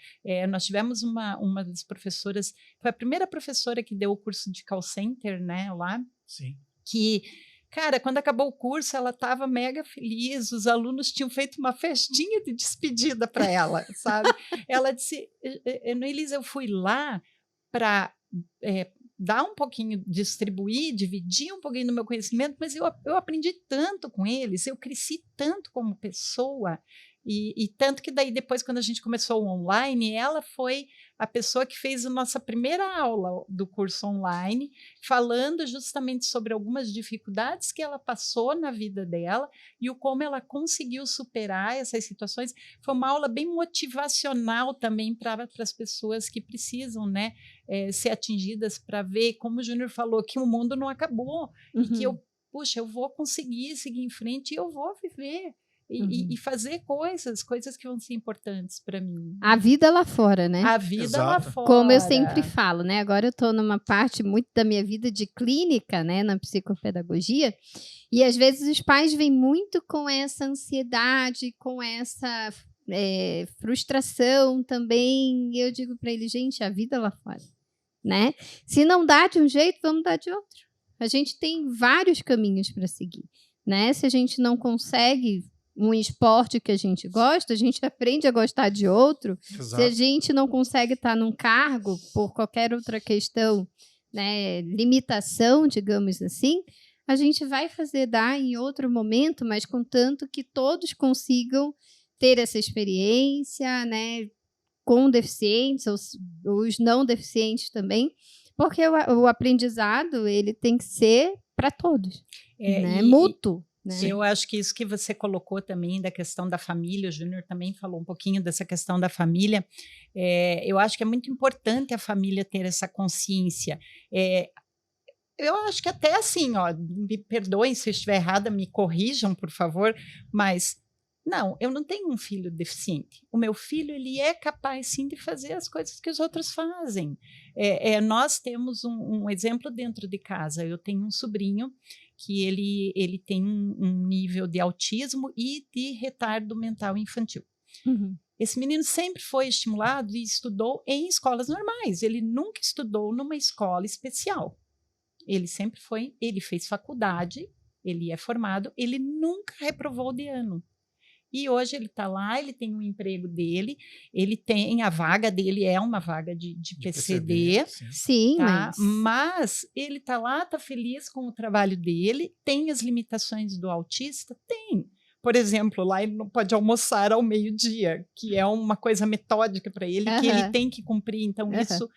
Nós tivemos uma das professoras, foi a primeira professora que deu o curso de call center, né, lá, que... Cara, quando acabou o curso, ela estava mega feliz, os alunos tinham feito uma festinha de despedida para ela, sabe? Ela disse, Noelisa, eu fui lá para dar um pouquinho, distribuir, dividir um pouquinho do meu conhecimento, mas eu aprendi tanto com eles, eu cresci tanto como pessoa, e tanto que daí depois, quando a gente começou o online, ela foi a pessoa que fez a nossa primeira aula do curso online, falando justamente sobre algumas dificuldades que ela passou na vida dela e o como ela conseguiu superar essas situações. Foi uma aula bem motivacional também para as pessoas que precisam, né, ser atingidas, para ver, como o Júnior falou, que o mundo não acabou e que eu vou conseguir seguir em frente e eu vou viver. e fazer coisas que vão ser importantes para mim. A vida lá fora, né? A vida lá Exato. fora. Como eu sempre falo, né? Agora eu estou numa parte muito da minha vida de clínica, né? Na psicopedagogia. E às vezes os pais vêm muito com essa ansiedade, com essa frustração também. E eu digo para eles, gente, a vida lá fora, né? Se não dá de um jeito, vamos dar de outro. A gente tem vários caminhos para seguir, né? Se a gente não consegue um esporte que a gente gosta, a gente aprende a gostar de outro. Exato. Se a gente não consegue estar num cargo por qualquer outra questão, né, limitação, digamos assim, a gente vai fazer dar em outro momento, mas contanto que todos consigam ter essa experiência, né, com deficientes, os não deficientes também, porque o aprendizado ele tem que ser para todos, né, mútuo. Né? Eu acho que isso que você colocou também da questão da família, o Júnior também falou um pouquinho dessa questão da família, eu acho que é muito importante a família ter essa consciência. Eu acho que até assim, ó, me perdoem se eu estiver errada, me corrijam, por favor, mas não, eu não tenho um filho deficiente. O meu filho, ele é capaz, sim, de fazer as coisas que os outros fazem. Nós temos um exemplo dentro de casa. Eu tenho um sobrinho que ele tem um nível de autismo e de retardo mental infantil. Uhum. Esse menino sempre foi estimulado e estudou em escolas normais. Ele nunca estudou numa escola especial. Ele sempre foi, ele fez faculdade, ele é formado, ele nunca reprovou de ano. E hoje ele está lá, ele tem um emprego dele, ele tem a vaga dele, é uma vaga de PCD. Sim, tá? Mas ele está lá, está feliz com o trabalho dele, tem as limitações do autista? Tem. Por exemplo, lá ele não pode almoçar ao meio-dia, que é uma coisa metódica para ele, que ele tem que cumprir. Então, isso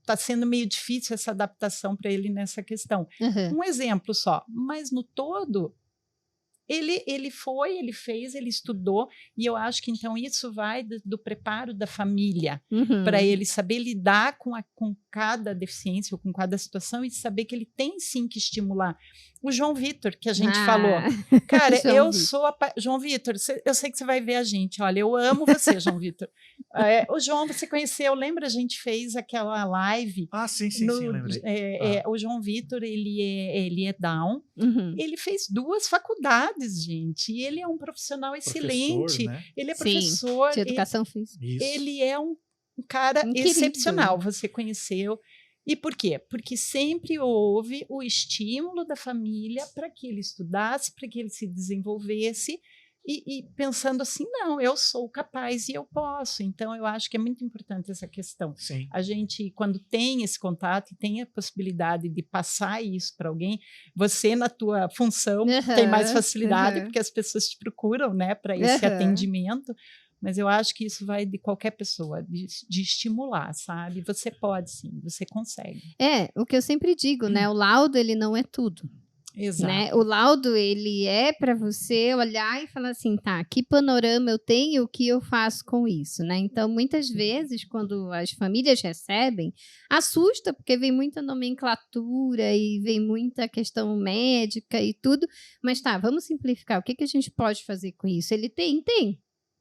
está sendo meio difícil essa adaptação para ele nessa questão. Um exemplo só, mas no todo... Ele foi, ele fez, ele estudou, e eu acho que então isso vai do preparo da família, para ele saber lidar com cada deficiência ou com cada situação e saber que ele tem sim que estimular. O João Vitor, que a gente falou. Cara, João Vitor, eu sei que você vai ver a gente, olha, eu amo você, João Vitor. O João, você conheceu, lembra? A gente fez aquela live. Sim, lembrei. O João Vitor, ele é Down, ele fez 2 faculdades, gente, e ele é um profissional excelente, né? Ele é professor de educação física. Ele é um cara excepcional, você conheceu. E por quê? Porque sempre houve o estímulo da família para que ele estudasse, para que ele se desenvolvesse, e pensando assim, não, eu sou capaz e eu posso. Então, eu acho que é muito importante essa questão. Sim. A gente, quando tem esse contato e tem a possibilidade de passar isso para alguém, você, na tua função, tem mais facilidade, porque as pessoas te procuram, né, para esse atendimento. Mas eu acho que isso vai de qualquer pessoa, de estimular, sabe? Você pode sim, você consegue. O que eu sempre digo, né? O laudo, ele não é tudo. Exato. Né? O laudo, ele é para você olhar e falar assim, tá, que panorama eu tenho, o que eu faço com isso, né? Então, muitas vezes, quando as famílias recebem, assusta, porque vem muita nomenclatura e vem muita questão médica e tudo, mas tá, vamos simplificar, o que a gente pode fazer com isso? Ele tem,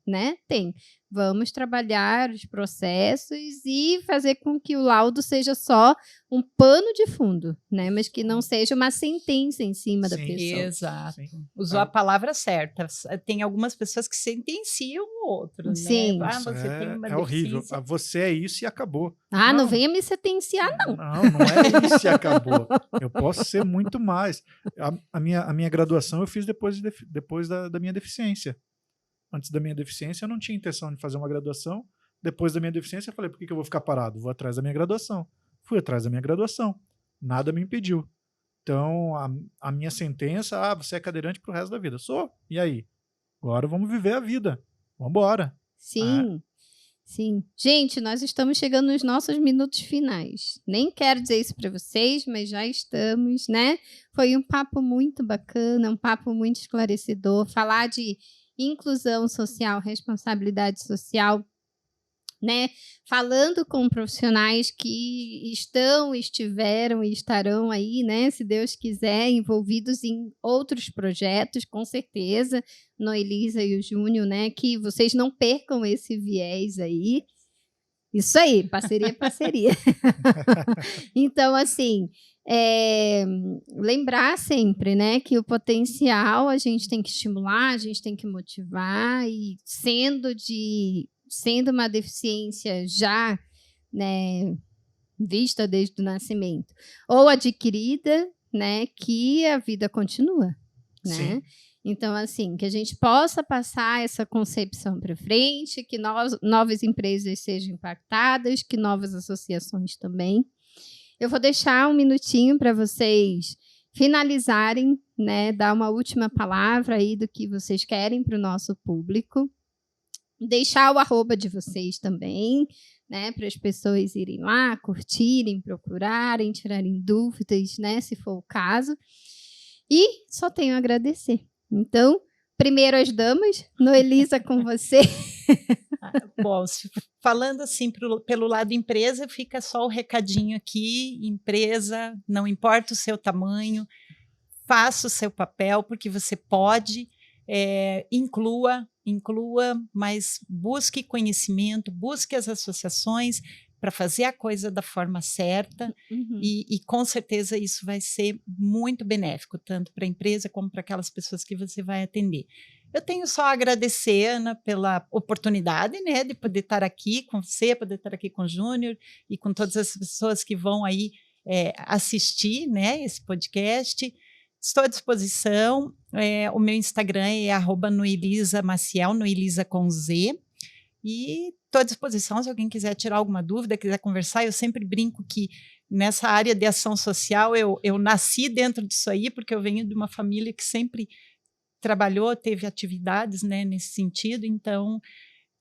né? Tem. Vamos trabalhar os processos e fazer com que o laudo seja só um pano de fundo, né? Mas que não seja uma sentença em cima da pessoa. Exato. Usou a palavra certa. Tem algumas pessoas que sentenciam o outro, Sim. né? Você tem uma horrível. Você é isso e acabou. Não venha me sentenciar, não. Não é isso e acabou. Eu posso ser muito mais. A minha graduação eu fiz depois da minha deficiência. Antes da minha deficiência, eu não tinha intenção de fazer uma graduação. Depois da minha deficiência, eu falei, por que eu vou ficar parado? Vou atrás da minha graduação. Fui atrás da minha graduação. Nada me impediu. Então, a minha sentença, você é cadeirante pro resto da vida. Sou. E aí? Agora vamos viver a vida. Vamos embora. Sim. Sim. Gente, nós estamos chegando nos nossos minutos finais. Nem quero dizer isso para vocês, mas já estamos, né? Foi um papo muito bacana, um papo muito esclarecedor. Falar de inclusão social, responsabilidade social né, falando com profissionais que estiveram e estarão aí, né, se Deus quiser, envolvidos em outros projetos, com certeza, Noelisa e o Júnior, né, que vocês não percam esse viés aí. Isso aí, parceria é parceria. Então, assim, lembrar sempre, né, que o potencial a gente tem que estimular, a gente tem que motivar, e sendo uma deficiência já, né, vista desde o nascimento, ou adquirida, né, que a vida continua, né? Sim. Então, assim, que a gente possa passar essa concepção para frente, que novas empresas sejam impactadas, que novas associações também. Eu vou deixar um minutinho para vocês finalizarem, né, dar uma última palavra aí do que vocês querem para o nosso público. Deixar o @ de vocês também, né, para as pessoas irem lá, curtirem, procurarem, tirarem dúvidas, né, se for o caso. E só tenho a agradecer. Então, primeiro as damas, Noelisa, com você. Bom, falando assim pelo lado empresa, fica só o recadinho aqui, empresa, não importa o seu tamanho, faça o seu papel, porque você pode, inclua, mas busque conhecimento, busque as associações para fazer a coisa da forma certa, e com certeza isso vai ser muito benéfico, tanto para a empresa como para aquelas pessoas que você vai atender. Eu tenho só a agradecer, Ana, pela oportunidade, né, de poder estar aqui com você, poder estar aqui com o Júnior e com todas as pessoas que vão aí assistir, né, esse podcast. Estou à disposição, o meu Instagram é @noelisa_maciel, Noelisa com Z, e estou à disposição se alguém quiser tirar alguma dúvida, quiser conversar. Eu sempre brinco que nessa área de ação social eu nasci dentro disso aí, porque eu venho de uma família que sempre trabalhou, teve atividades, né, nesse sentido, então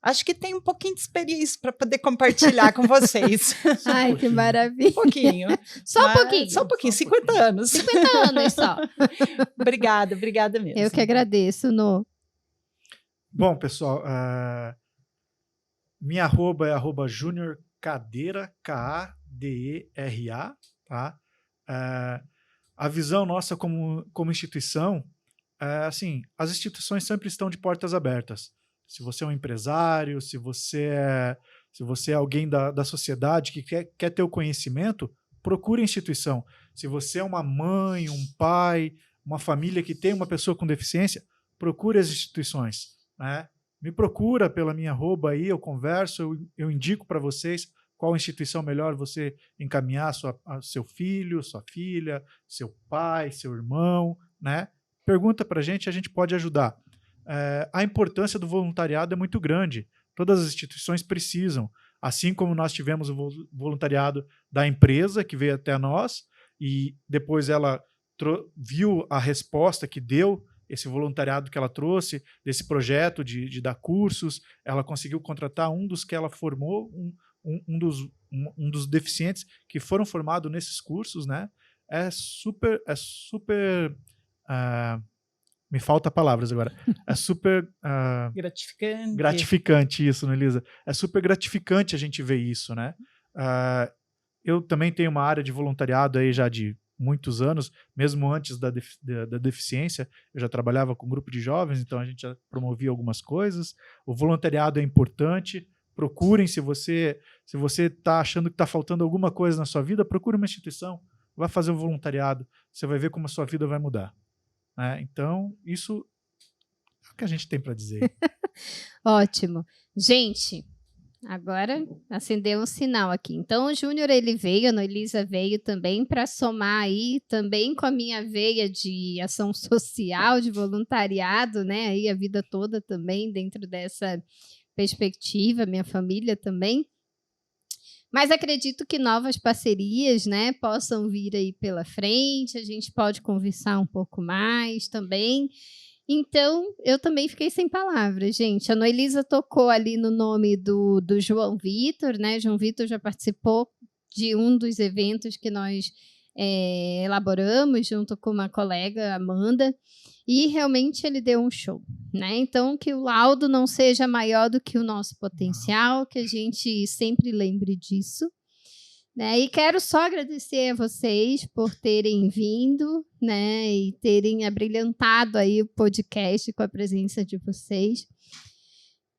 acho que tem um pouquinho de experiência para poder compartilhar com vocês. Ai, que maravilha. Um pouquinho. Só um pouquinho. Só um pouquinho, 50 anos. 50 anos só. Obrigada mesmo. Eu que agradeço, No. Bom, pessoal, minha arroba é @Junior Cadeira, Kadera, tá? A visão nossa como instituição assim, as instituições sempre estão de portas abertas. Se você é um empresário, se você é alguém da sociedade que quer ter o conhecimento, procure a instituição. Se você é uma mãe, um pai, uma família que tem uma pessoa com deficiência, procure as instituições, né? Me procura pela minha arroba aí, eu converso, eu indico para vocês qual instituição melhor você encaminhar seu filho, sua filha, seu pai, seu irmão, né? Pergunta para a gente pode ajudar. A importância do voluntariado é muito grande. Todas as instituições precisam. Assim como nós tivemos o voluntariado da empresa que veio até nós, e depois ela viu a resposta que deu, esse voluntariado que ela trouxe, desse projeto de dar cursos, ela conseguiu contratar um dos que ela formou, um dos deficientes que foram formados nesses cursos, né? É super me falta palavras agora. É super gratificante isso, né, Elisa? É super gratificante a gente ver isso, né? Eu também tenho uma área de voluntariado aí já de muitos anos, mesmo antes da deficiência, eu já trabalhava com um grupo de jovens, então a gente já promovia algumas coisas. O voluntariado é importante. Procurem, se você está achando que está faltando alguma coisa na sua vida, procure uma instituição, vai fazer um voluntariado, você vai ver como a sua vida vai mudar. Então, isso é o que a gente tem para dizer. Ótimo. Gente, agora acendeu um sinal aqui. Então, o Júnior, ele veio, a Noelisa veio também para somar aí, também com a minha veia de ação social, de voluntariado, né? Aí a vida toda também dentro dessa perspectiva, minha família também. Mas acredito que novas parcerias, né, possam vir aí pela frente, a gente pode conversar um pouco mais também. Então, eu também fiquei sem palavras, gente. A Noelisa tocou ali no nome do João Vitor, né? João Vitor já participou de um dos eventos que nós elaboramos junto com uma colega, Amanda. E realmente ele deu um show, né? Então, que o laudo não seja maior do que o nosso potencial, que a gente sempre lembre disso. Né? E quero só agradecer a vocês por terem vindo, né? E terem abrilhantado aí o podcast com a presença de vocês.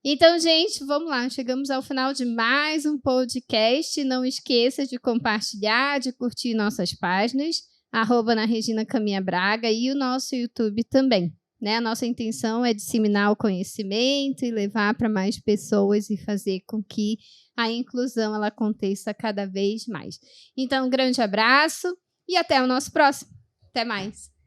Então, gente, vamos lá. Chegamos ao final de mais um podcast. Não esqueça de compartilhar, de curtir nossas páginas, @na Regina Caminha Braga e o nosso YouTube também. Né? A nossa intenção é disseminar o conhecimento e levar para mais pessoas e fazer com que a inclusão ela aconteça cada vez mais. Então, um grande abraço e até o nosso próximo. Até mais.